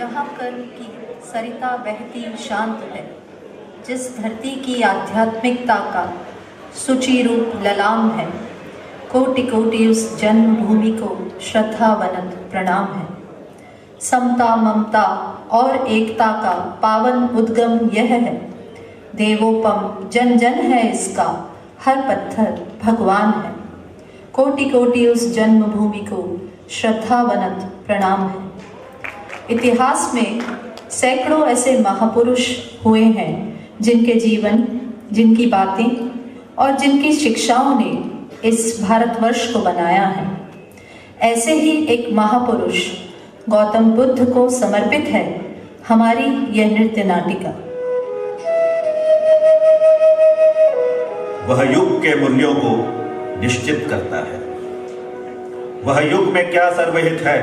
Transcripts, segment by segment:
जहाँ कर्म की सरिता बहती शांत है, जिस धरती की आध्यात्मिकता का सुचि रूप ललाम है, कोटि कोटि उस जन्मभूमि को श्रद्धा वनत प्रणाम है। समता ममता और एकता का पावन उद्गम यह है, देवोपम जन जन है इसका, हर पत्थर भगवान है। कोटि कोटि उस जन्मभूमि को श्रद्धा वनत प्रणाम है। इतिहास में सैकड़ों ऐसे महापुरुष हुए हैं जिनके जीवन, जिनकी बातें और जिनकी शिक्षाओं ने इस भारतवर्ष को बनाया है। ऐसे ही एक महापुरुष गौतम बुद्ध को समर्पित है हमारी यह नृत्य नाटिका। वह युग के मूल्यों को निश्चित करता है। वह युग में क्या सर्वहित है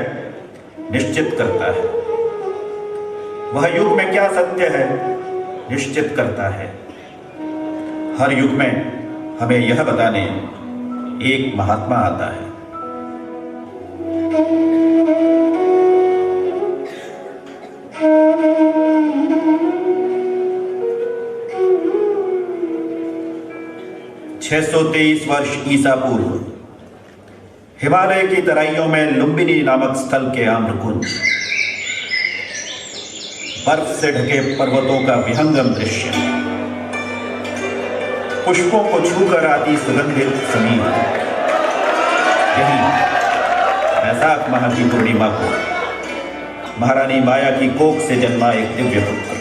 निश्चित करता है। वह युग में क्या सत्य है निश्चित करता है। हर युग में हमें यह बताने एक महात्मा आता है। छह 623 वर्ष ईसा पूर्व हिमालय की तराइयों में लुम्बिनी नामक स्थल के आम्रकुंज, बर्फ से ढके पर्वतों का विहंगम दृश्य, पुष्पों को छूकर आती सुगंधित जमीन, यही वैशाख माह की पूर्णिमा को महारानी माया की कोख से जन्मा एक दिव्य पुत्र।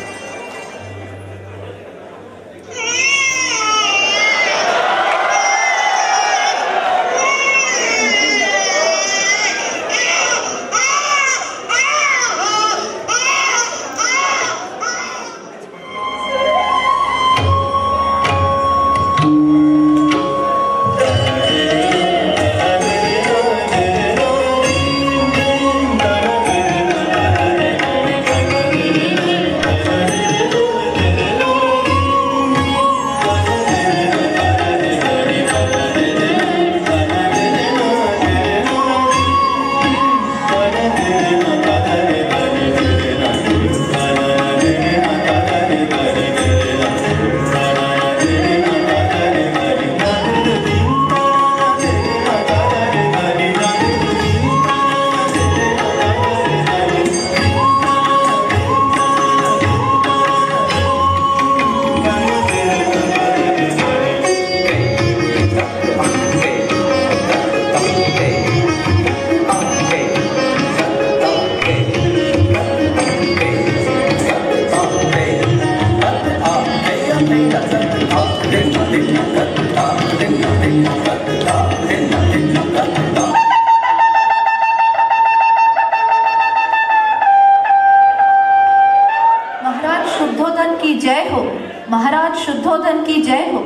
महाराज शुद्धोधन की जय हो।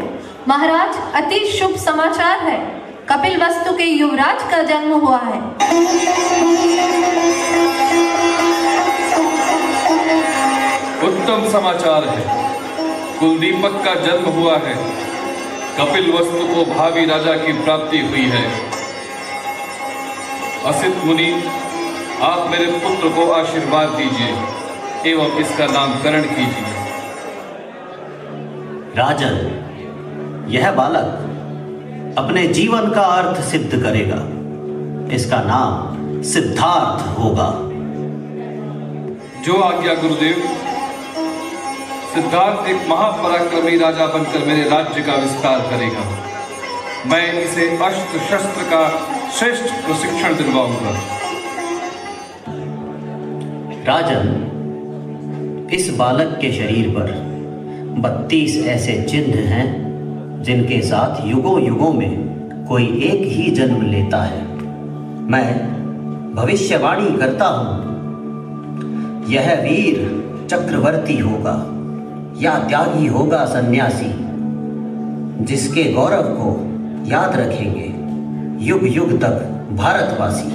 महाराज अति शुभ समाचार है, कपिलवस्तु के युवराज का जन्म हुआ है। उत्तम समाचार है, कुलदीपक का जन्म हुआ है। कपिलवस्तु को भावी राजा की प्राप्ति हुई है। असित मुनि, आप मेरे पुत्र को आशीर्वाद दीजिए एवं इसका नामकरण कीजिए। राजन, यह बालक अपने जीवन का अर्थ सिद्ध करेगा। इसका नाम सिद्धार्थ होगा। जो आज्ञा गुरुदेव। सिद्धार्थ एक महापराक्रमी राजा बनकर मेरे राज्य का विस्तार करेगा। मैं इसे अस्त्र शस्त्र का श्रेष्ठ प्रशिक्षण दिलवाऊंगा। राजन, इस बालक के शरीर पर 32 ऐसे चिन्ह हैं जिनके साथ युगों युगों में कोई एक ही जन्म लेता है। मैं भविष्यवाणी करता हूं, यह वीर चक्रवर्ती होगा या त्यागी होगा सन्यासी, जिसके गौरव को याद रखेंगे युग युग तक भारतवासी।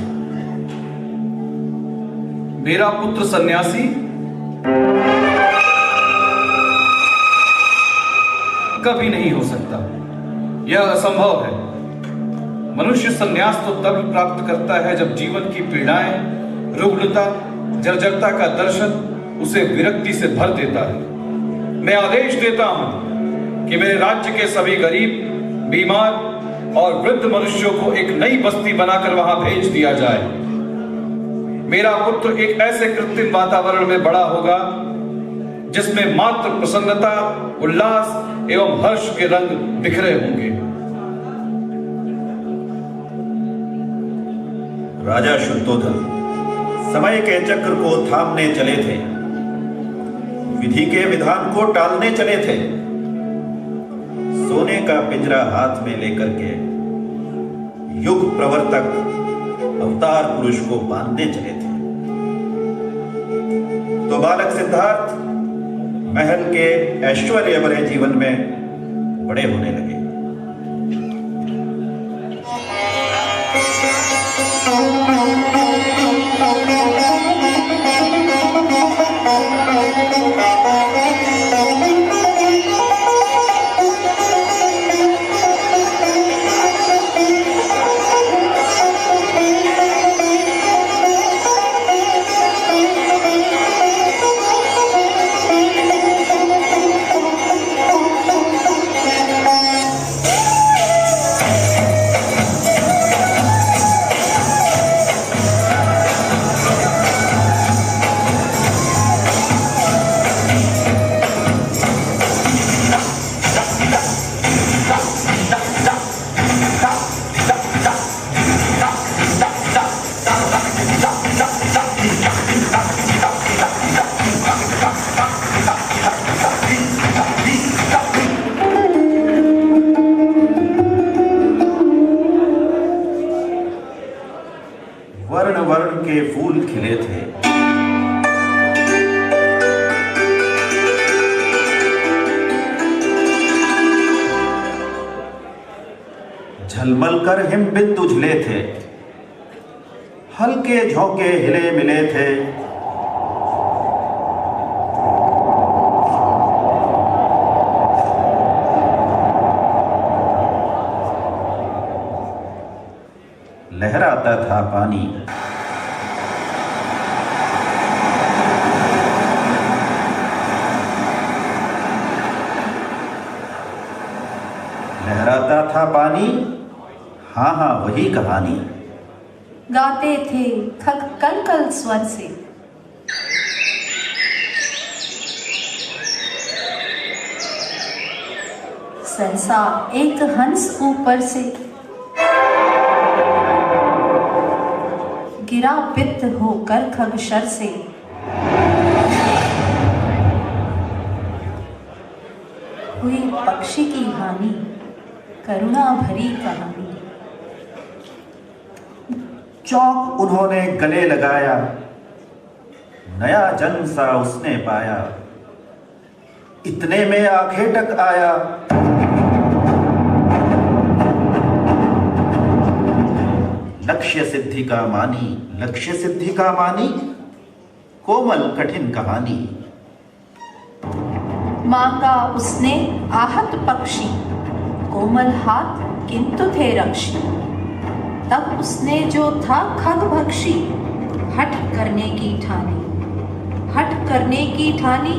मेरा पुत्र सन्यासी? कभी नहीं हो सकता, यह असंभव है। मनुष्य संन्यास तो तब प्राप्त करता है जब जीवन की पीड़ाएं, रुग्णता जर्जरता का दर्शन उसे विरक्ति से भर देता है। मैं आदेश देता हूं कि मेरे राज्य के सभी गरीब, बीमार और वृद्ध मनुष्यों को एक नई बस्ती बनाकर वहां भेज दिया जाए। मेरा पुत्र एक ऐसे कृत्रिम वातावरण में बड़ा होगा जिसमें मात्र प्रसन्नता, उल्लास एवं हर्ष के रंग बिखरे होंगे। राजा शुद्धोधन समय के चक्र को थामने चले थे, विधि के विधान को टालने चले थे। सोने का पिंजरा हाथ में लेकर के युग प्रवर्तक अवतार पुरुष को बांधने चले थे। तो बालक सिद्धार्थ महल के ऐश्वर्य भरे जीवन में बड़े होने लगे। वर्ण वर्ण के फूल खिले थे, झलमल कर हिमबिंदु उछले थे, हल्के झोंके हिले मिले थे। लहराता था पानी, लहराता था पानी, हाँ हाँ वही कहानी। गाते थे खग कल कल स्वर से, सहसा एक हंस ऊपर से गिरा पित्त होकर खगशर से। हुई पक्षी की हानि, करुणा भरी कहानी। चौक उन्होंने गले लगाया, नया जन्म सा उसने पाया। इतने में आखेटक आया, लक्ष्य सिद्धि का मानी, लक्ष्य सिद्धि का मानी, कोमल कठिन कहानी। मांगा उसने आहत पक्षी, कोमल हाथ किंतु थे रक्षी। तब उसने जो था खग भक्षी, हठ करने की ठानी, हठ करने की ठानी।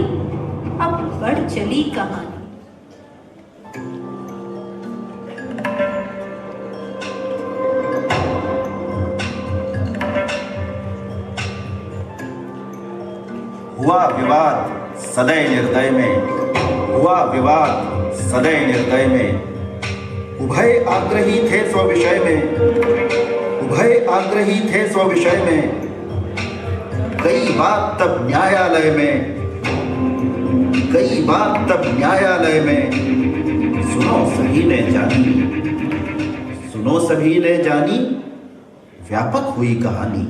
अब बढ़ चली कहानी। हुआ विवाद सदैव निर्दय में, हुआ विवाद सदैव निर्दय में। उभय आग्रही थे स्व विषय में, उभय आग्रही थे स्व विषय में। कई बात तब न्यायालय में, कई बात तब न्यायालय में। सुनो सभी ने जानी, सुनो सभी ने जानी, व्यापक हुई कहानी।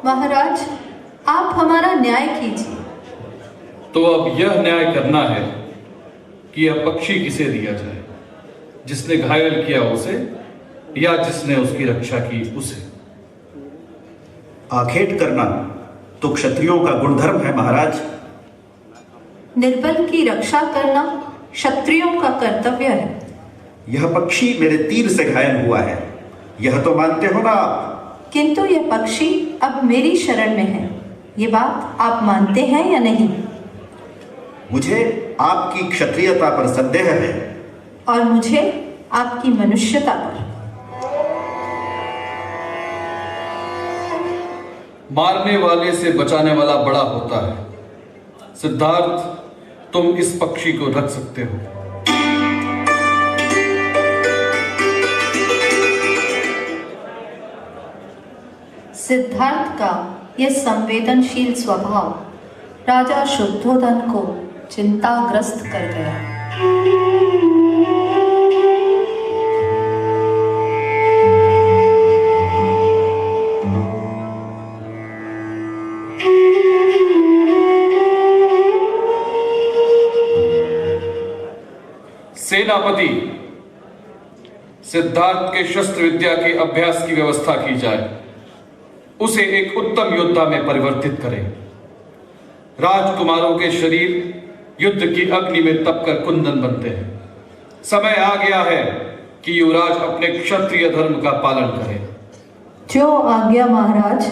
महाराज, आप हमारा न्याय कीजिए। तो अब यह न्याय करना है कि यह पक्षी किसे दिया जाए, जिसने घायल किया उसे या जिसने उसकी रक्षा की उसे। आखेट करना तो क्षत्रियों का गुणधर्म है महाराज। निर्बल की रक्षा करना क्षत्रियों का कर्तव्य है। यह पक्षी मेरे तीर से घायल हुआ है, यह तो मानते हो ना आप? किंतु यह पक्षी अब मेरी शरण में है, ये बात आप मानते हैं या नहीं? मुझे आपकी क्षत्रियता पर संदेह है। और मुझे आपकी मनुष्यता पर। मारने वाले से बचाने वाला बड़ा होता है। सिद्धार्थ, तुम इस पक्षी को रख सकते हो। सिद्धार्थ का यह संवेदनशील स्वभाव राजा शुद्धोधन को चिंताग्रस्त कर गया। सेनापति, सिद्धार्थ के शस्त्र विद्या के अभ्यास की व्यवस्था की जाए। उसे एक उत्तम योद्धा में परिवर्तित करें। राजकुमारों के शरीर युद्ध की अग्नि में तपकर कुंदन बनते हैं। समय आ गया है कि युवराज अपने क्षत्रिय धर्म का पालन करें। जो आज्ञा महाराज।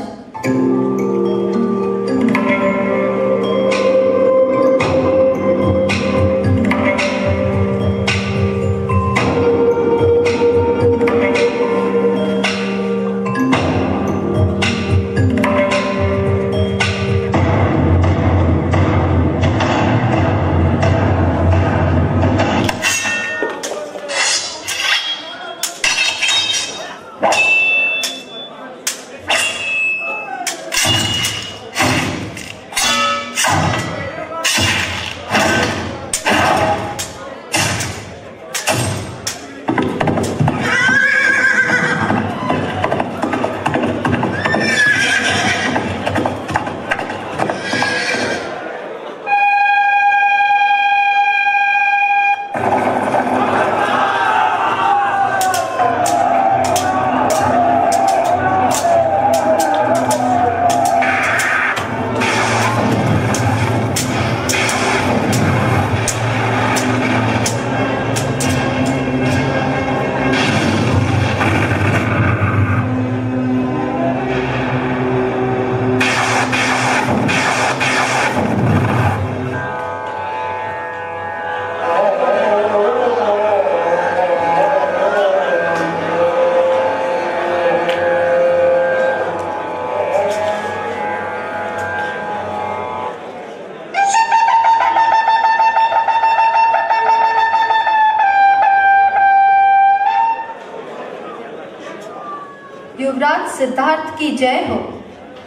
युवराज सिद्धार्थ की जय हो।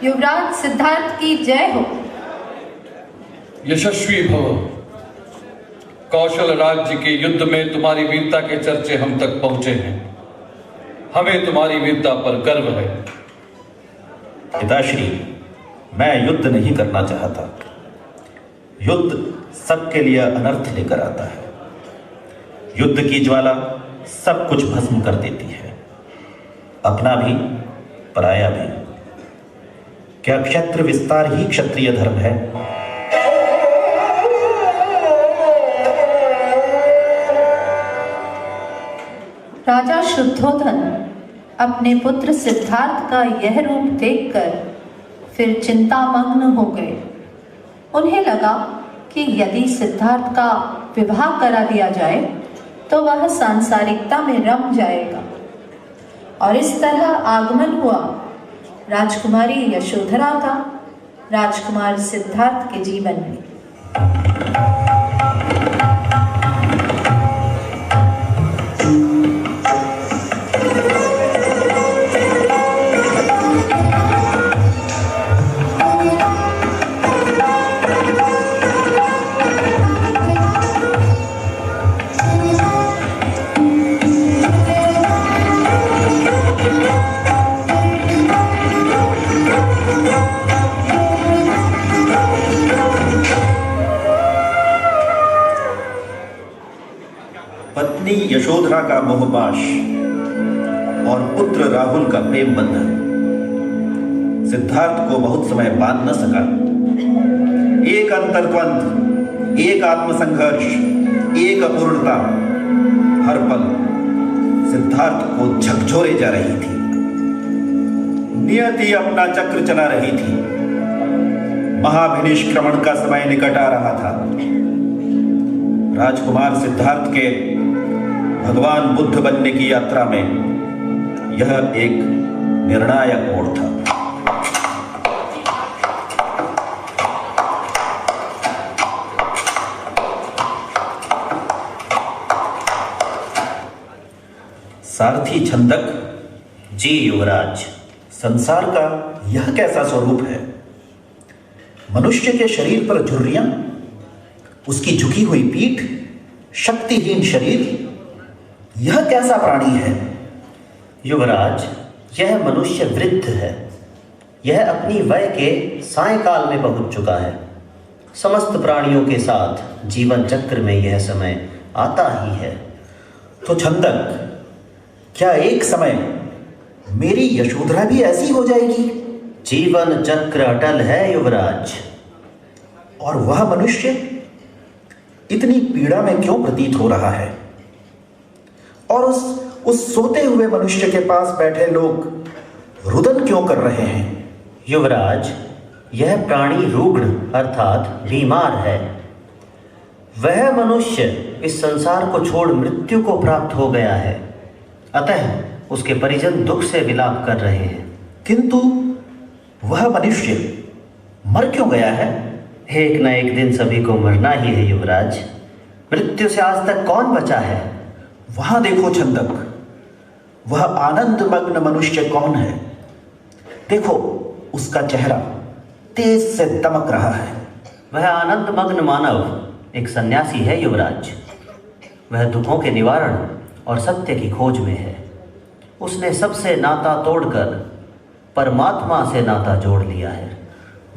युवराज सिद्धार्थ की जय हो। यशस्वी भव। कौशल राज्य के युद्ध में तुम्हारी वीरता के चर्चे हम तक पहुंचे हैं। हमें तुम्हारी वीरता पर गर्व है। पिताश्री, मैं युद्ध नहीं करना चाहता। युद्ध सबके लिए अनर्थ लेकर आता है। युद्ध की ज्वाला सब कुछ भस्म कर देती है, अपना भी पराया भी। क्या क्षेत्र विस्तार ही क्षत्रिय धर्म है? राजा शुद्धोधन अपने पुत्र सिद्धार्थ का यह रूप देखकर फिर चिंतामग्न हो गए। उन्हें लगा कि यदि सिद्धार्थ का विवाह करा दिया जाए तो वह सांसारिकता में रम जाएगा। और इस तरह आगमन हुआ राजकुमारी यशोधरा का राजकुमार सिद्धार्थ के जीवन में। पत्नी यशोधरा का मोहपाश और पुत्र राहुल का प्रेम बंधन सिद्धार्थ को बहुत समय बांध न सका। एक अंतर्द्वंद, एक आत्मसंघर्ष, एक अपूर्णता हर पल सिद्धार्थ को झकझोरे जा रही थी। नियति अपना चक्र चला रही थी। महाभिनिष्क्रमण का समय निकट आ रहा था। राजकुमार सिद्धार्थ के भगवान बुद्ध बनने की यात्रा में यह एक निर्णायक मोड़ था। सारथी छंदक। जी युवराज। संसार का यह कैसा स्वरूप है? मनुष्य के शरीर पर झुर्रियां, उसकी झुकी हुई पीठ, शक्तिहीन शरीर, यह कैसा प्राणी है? युवराज, यह मनुष्य वृद्ध है। यह अपनी वय के सायकाल में पहुंच चुका है। समस्त प्राणियों के साथ जीवन चक्र में यह समय आता ही है। तो छंदक, क्या एक समय मेरी यशोधरा भी ऐसी हो जाएगी? जीवन चक्र अटल है युवराज। और वह मनुष्य इतनी पीड़ा में क्यों प्रतीत हो रहा है? और उस सोते हुए मनुष्य के पास बैठे लोग रुदन क्यों कर रहे हैं? युवराज, यह प्राणी रुग्ण अर्थात बीमार है। वह मनुष्य इस संसार को छोड़ मृत्यु को प्राप्त हो गया है, अतः उसके परिजन दुख से विलाप कर रहे हैं। किंतु वह मनुष्य मर क्यों गया है? एक न एक दिन सभी को मरना ही है युवराज। मृत्यु से आज तक कौन बचा है? वहां देखो छंदक, वह आनंद मग्न मनुष्य कौन है? देखो, उसका चेहरा तेज से दमक रहा है। वह आनंद मग्न मानव एक सन्यासी है युवराज। वह दुखों के निवारण और सत्य की खोज में है। उसने सबसे नाता तोड़कर परमात्मा से नाता जोड़ लिया है।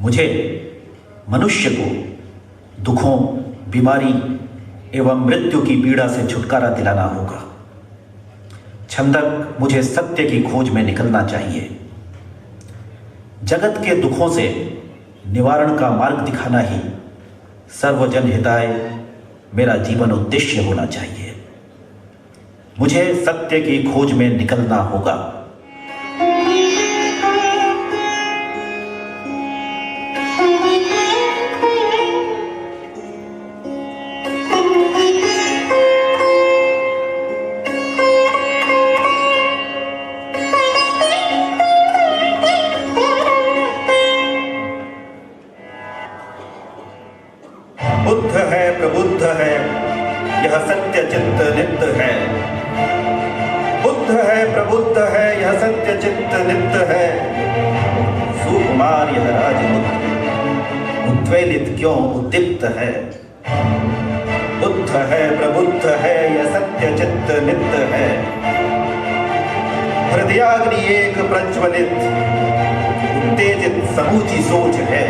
मुझे मनुष्य को दुखों, बीमारी एवं मृत्यु की पीड़ा से छुटकारा दिलाना होगा। छंदक, मुझे सत्य की खोज में निकलना चाहिए। जगत के दुखों से निवारण का मार्ग दिखाना ही सर्वजन हिताय मेरा जीवन उद्देश्य होना चाहिए। मुझे सत्य की खोज में निकलना होगा। बुद्ध है, प्रबुद्ध है, यह सत्य चित्त नित्य है। बुद्ध है, प्रबुद्ध है, यह सत्य चित्त नित्य है। सुकुमार यह राजपुत्र उद्वेलित क्यों उद्दीप्त है? बुद्ध है, प्रबुद्ध है, यह सत्य चित्त नित्य है। हृदयाग्नि एक प्रज्वलित उत्तेजित समूची सोच है।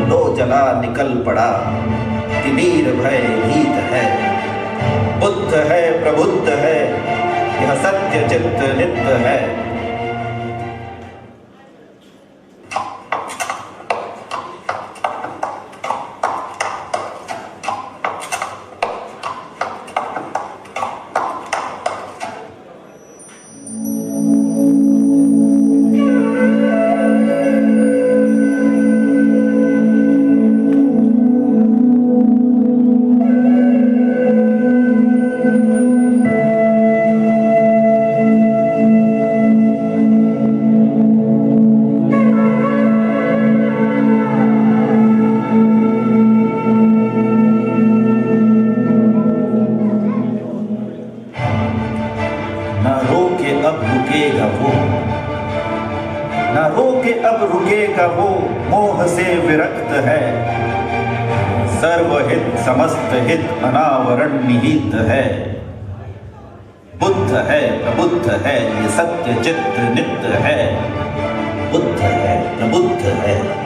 लो जला निकल पड़ा तिमीर भय भीत है। बुद्ध है, प्रबुद्ध है, यह सत्य चित्त नित्य है। वो मोह से विरक्त है। सर्वहित समस्त हित अनावरण निहित है। बुद्ध है, प्रबुद्ध है, ये सत्य चित्त नित्य है। बुद्ध है, प्रबुद्ध है।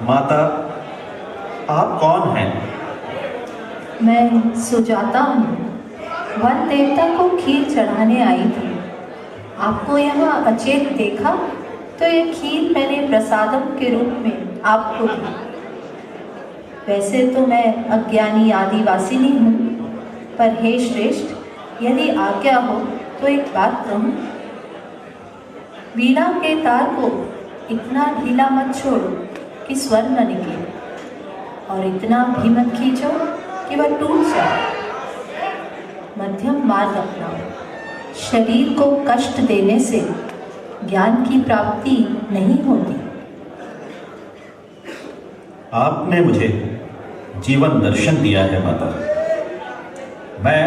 माता, आप कौन हैं? मैं सुजाता हूँ, वन देवता को खीर चढ़ाने आई थी। आपको यहाँ अचेत देखा तो ये खीर मैंने प्रसादम के रूप में आपको दी। वैसे तो मैं अज्ञानी आदिवासिनी हूँ, पर हे श्रेष्ठ, यदि आज्ञा हो तो एक बात कहूँ। वीणा के तार को इतना ढीला मत छोड़ो कि स्वर न निकले, और इतना भी मत खींचो कि वह टूट जाए। मध्यम मार्ग अपनाओ। शरीर को कष्ट देने से ज्ञान की प्राप्ति नहीं होती। आपने मुझे जीवन दर्शन दिया है माता। मैं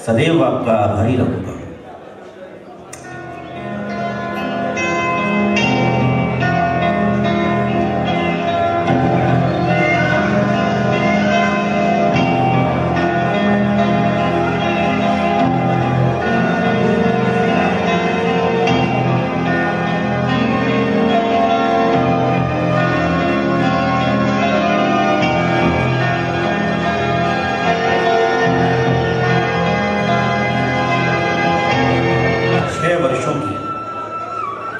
सदैव आपका आभारी रहूंगा।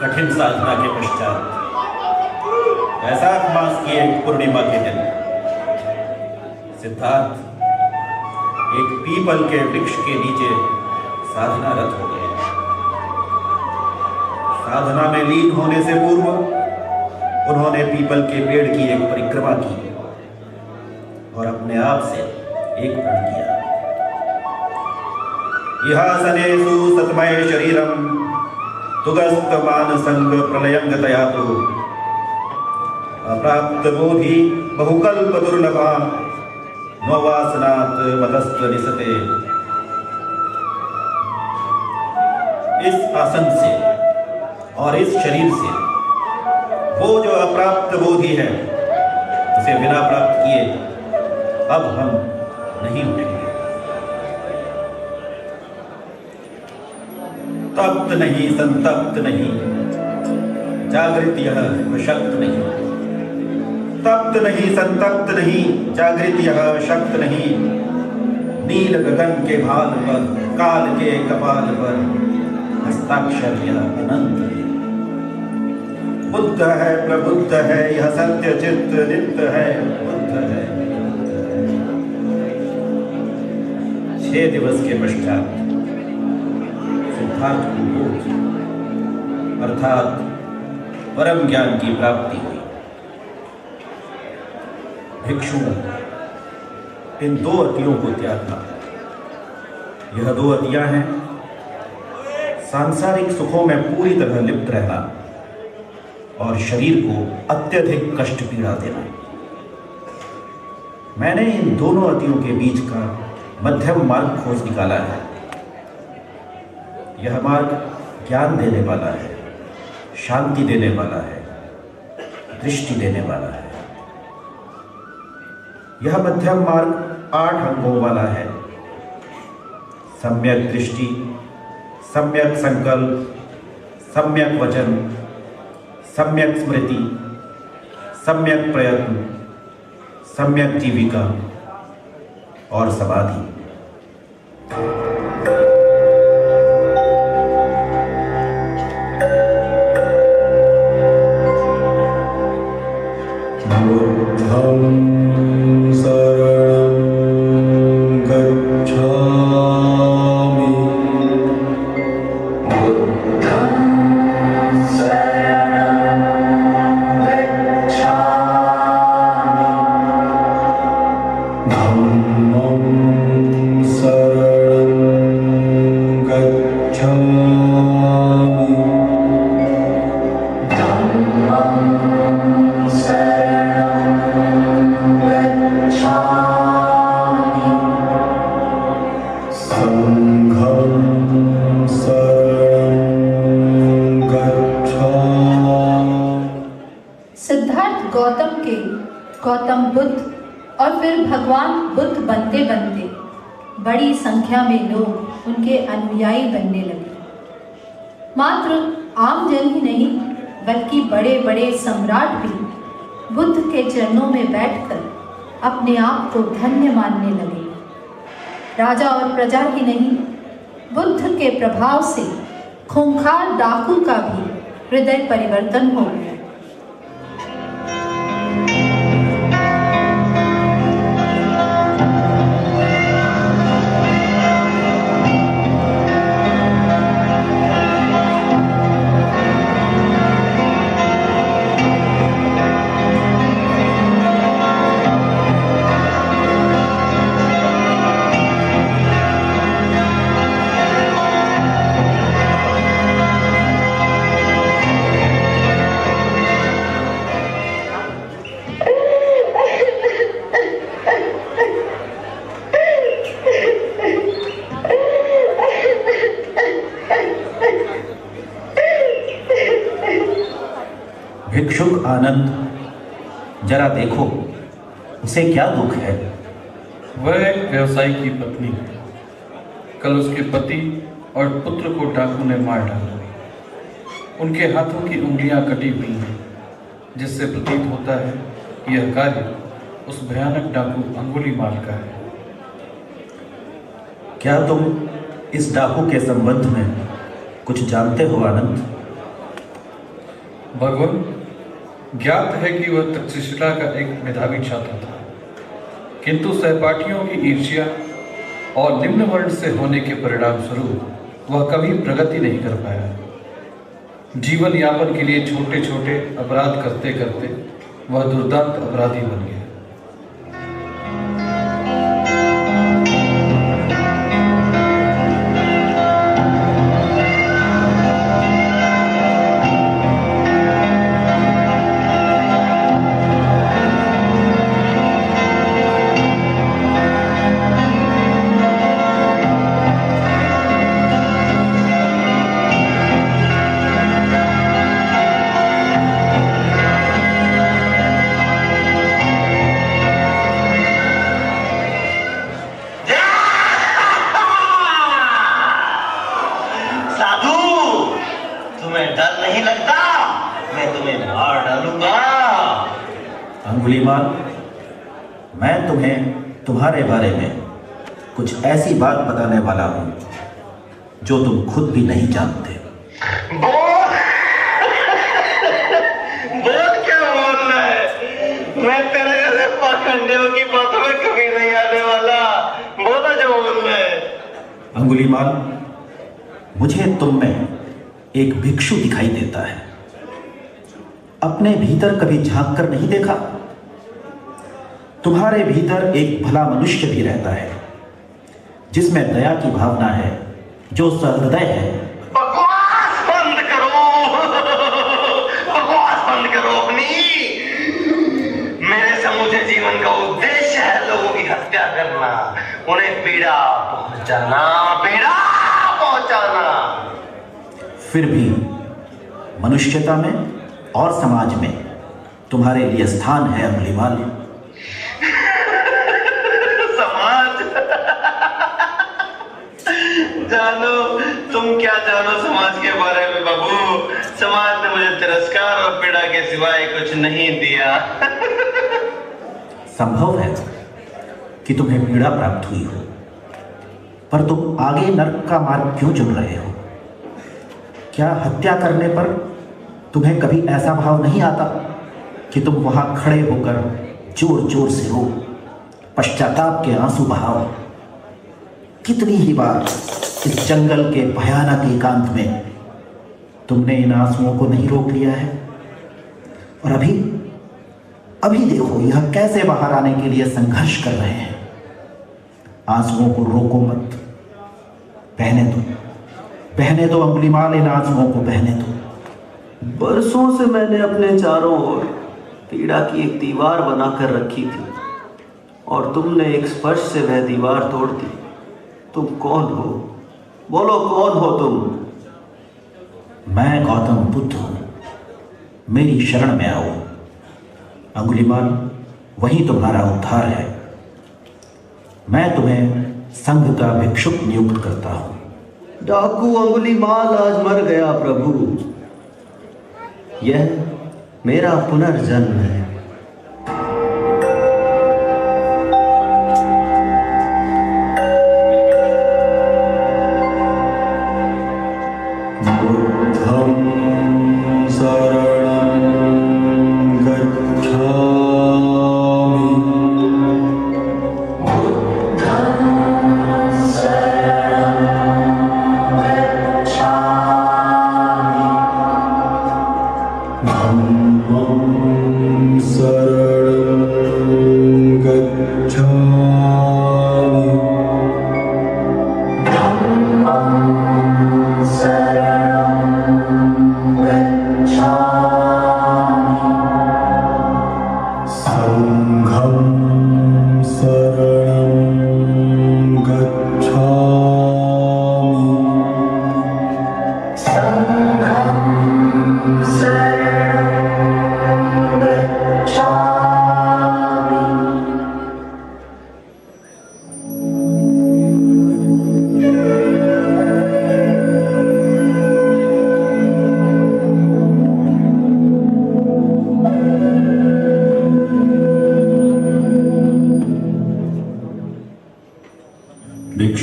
कठिन साधना के पश्चात वैशाख मास की एक पूर्णिमा के दिन सिद्धार्थ एक पीपल के वृक्ष के नीचे साधनारत हो गए। साधना में लीन होने से पूर्व उन्होंने पीपल के पेड़ की एक परिक्रमा की और अपने आप से एक प्रण किया। इहासनेषु सतमय शरीरम तुगस्त मानसंग प्रलयंगतया तो अप्राप्त बोधि बहुकल्प दुर्लभा नवासनात् मदस्त निसते। इस आसन से और इस शरीर से वो जो अप्राप्त बोधि है उसे बिना प्राप्त किए अब हम नहीं उठेंगे। तप्त नहीं, संतप्त नहीं, जागृत यह शक्त नहीं। तप्त नहीं, संतप्त नहीं, जागृत यह शक्त नहीं। नील गगन के भाल पर, काल के कपाल पर हस्ताक्षर यह अनंत है। बुद्ध है, प्रबुद्ध है, यह सत्य चित्त नित्य है, बुद्ध है। 6 दिवस के पश्चात सिद्धार्थ को बोध अर्थात परम ज्ञान की प्राप्ति हुई। भिक्षु इन 2 अतियों को त्यागना। यह 2 अतियां हैं सांसारिक सुखों में पूरी तरह लिप्त रहना और शरीर को अत्यधिक कष्ट पीड़ा देना। मैंने इन दोनों अतियों के बीच का मध्यम मार्ग खोज निकाला है। यह मार्ग ज्ञान देने वाला है, शांति देने वाला है, दृष्टि देने वाला है। यह मध्यम मार्ग 8 अंगों वाला है। सम्यक दृष्टि, सम्यक संकल्प, सम्यक वचन, सम्यक स्मृति, सम्यक प्रयत्न, सम्यक जीविका और समाधि। गौतम बुद्ध और फिर भगवान बुद्ध बनते बनते बड़ी संख्या में लोग उनके अनुयायी बनने लगे। मात्र आम जन ही नहीं बल्कि बड़े बड़े सम्राट भी बुद्ध के चरणों में बैठकर अपने आप को धन्य मानने लगे। राजा और प्रजा ही नहीं, बुद्ध के प्रभाव से खूंखार डाकू का भी हृदय परिवर्तन हो गया। भिक्षुक आनंद, जरा देखो उसे क्या दुख है। वह एक व्यवसायी की पत्नी है। कल उसके पति और पुत्र को डाकू ने मार डाला। उनके हाथों की उंगलियां कटी हुई हैं, जिससे प्रतीत होता है कि यह कार्य उस भयानक डाकू अंगुलीमाल का है। क्या तुम इस डाकू के संबंध में कुछ जानते हो आनंद? भगवान, ज्ञात है कि वह तक्षशिला का एक मेधावी छात्र था, किंतु सहपाठियों की ईर्ष्या और निम्न वर्ण से होने के परिणाम स्वरूप वह कभी प्रगति नहीं कर पाया। जीवन यापन के लिए छोटे छोटे अपराध करते करते वह दुर्दांत अपराधी बन गया। अंगुलीमाल, मैं तुम्हें तुम्हारे बारे में कुछ ऐसी बात बताने वाला हूं जो तुम खुद भी नहीं जानते। बोल क्या बोलना है? मैं तेरे जैसे पाखंडियों की बातों में कभी नहीं आने वाला। बोला जो बोलना है। अंगुलीमाल, मुझे तुम में एक भिक्षु दिखाई देता है। अपने भीतर कभी झांक कर नहीं देखा? तुम्हारे भीतर एक भला मनुष्य भी रहता है, जिसमें दया की भावना है, जो सहृदय है। बकवास बंद करो, बकवास बंद करो अपनी। मेरे समूचे जीवन का उद्देश्य है लोगों की हत्या करना, उन्हें पीड़ा पहुंचाना, पीड़ा पहुंचाना। फिर भी मनुष्यता में और समाज में तुम्हारे लिए स्थान है अंगुलीमाल। समाज? जानो, तुम क्या जानो समाज के बारे में बाबू। समाज ने मुझे तिरस्कार और पीड़ा के सिवाय कुछ नहीं दिया। संभव है कि तुम्हें पीड़ा प्राप्त हुई हो, पर तुम आगे नर्क का मार्ग क्यों चुन रहे हो? क्या हत्या करने पर तुम्हें कभी ऐसा भाव नहीं आता कि तुम वहां खड़े होकर जोर जोर से रो, पश्चाताप के आंसू बहाओ? कितनी ही बार इस जंगल के भयानक एकांत में तुमने इन आंसुओं को नहीं रोक लिया है? और अभी देखो यह कैसे बाहर आने के लिए संघर्ष कर रहे हैं। आंसुओं को रोको मत, बहने दो अंगुलीमाल, इन आंसुओं को बहने दो। बरसों से मैंने अपने चारों ओर पीड़ा की एक दीवार बनाकर रखी थी और तुमने एक स्पर्श से वह दीवार तोड़ दी। तुम कौन हो? बोलो, कौन हो तुम? मैं गौतम बुद्ध हूं, मेरी शरण में आओ। अंगुलीमाल, वही तुम्हारा उद्धार है। मैं तुम्हें संघ का भिक्षुक नियुक्त करता हूं। डाकू अंगुलीमाल आज मर गया प्रभु। यह मेरा पुनर्जन्म है।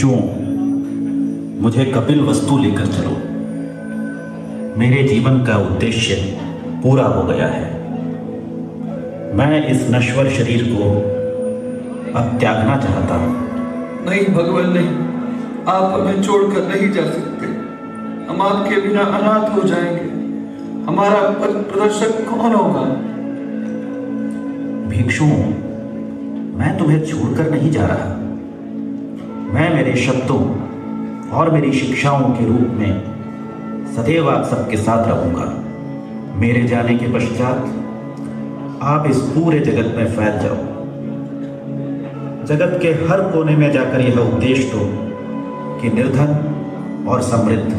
भिक्षुओं, मुझे कपिल वस्तु लेकर चलो। मेरे जीवन का उद्देश्य पूरा हो गया है। मैं इस नश्वर शरीर को अब त्यागना चाहता हूं। नहीं भगवान नहीं, आप हमें छोड़कर नहीं जा सकते। हम आपके बिना अनाथ हो जाएंगे। हमारा पथ प्रदर्शक कौन होगा? भिक्षुओं, मैं तुम्हें छोड़कर नहीं जा रहा। मैं मेरे शब्दों और मेरी शिक्षाओं के रूप में सदैव आप सबके साथ रहूंगा। मेरे जाने के पश्चात आप इस पूरे जगत में फैल जाओ। जगत के हर कोने में जाकर यह उपदेश दो कि निर्धन और समृद्ध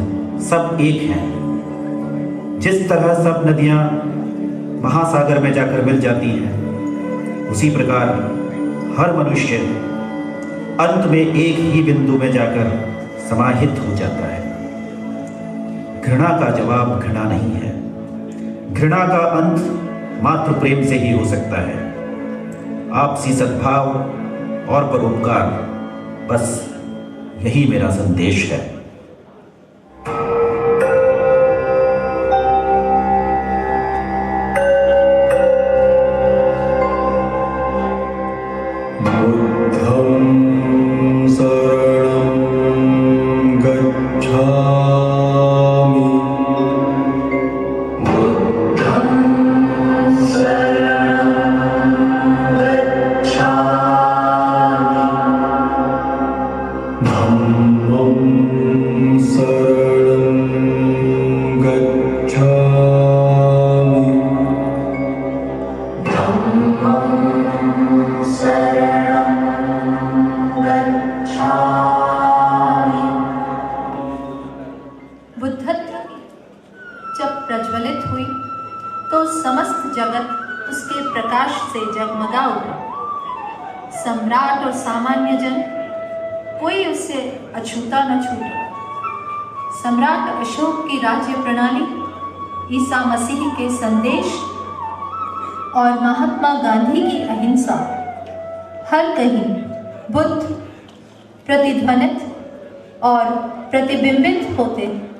सब एक हैं। जिस तरह सब नदियां महासागर में जाकर मिल जाती हैं, उसी प्रकार हर मनुष्य अंत में एक ही बिंदु में जाकर समाहित हो जाता है। घृणा का जवाब घृणा नहीं है। घृणा का अंत मात्र प्रेम से ही हो सकता है। आपसी सद्भाव और परोपकार, बस यही मेरा संदेश है। बुद्धत्व जब प्रज्वलित हुई तो समस्त जगत उसके प्रकाश से जगमगा उठा। सम्राट और सामान्य जन कोई उससे अछूता न छूटा। सम्राट अशोक की राज्य प्रणाली, ईसा मसीह के संदेश और महात्मा गांधी की अहिंसा हर कहीं बुद्ध प्रतिध्वनित और प्रतिबिंबित होते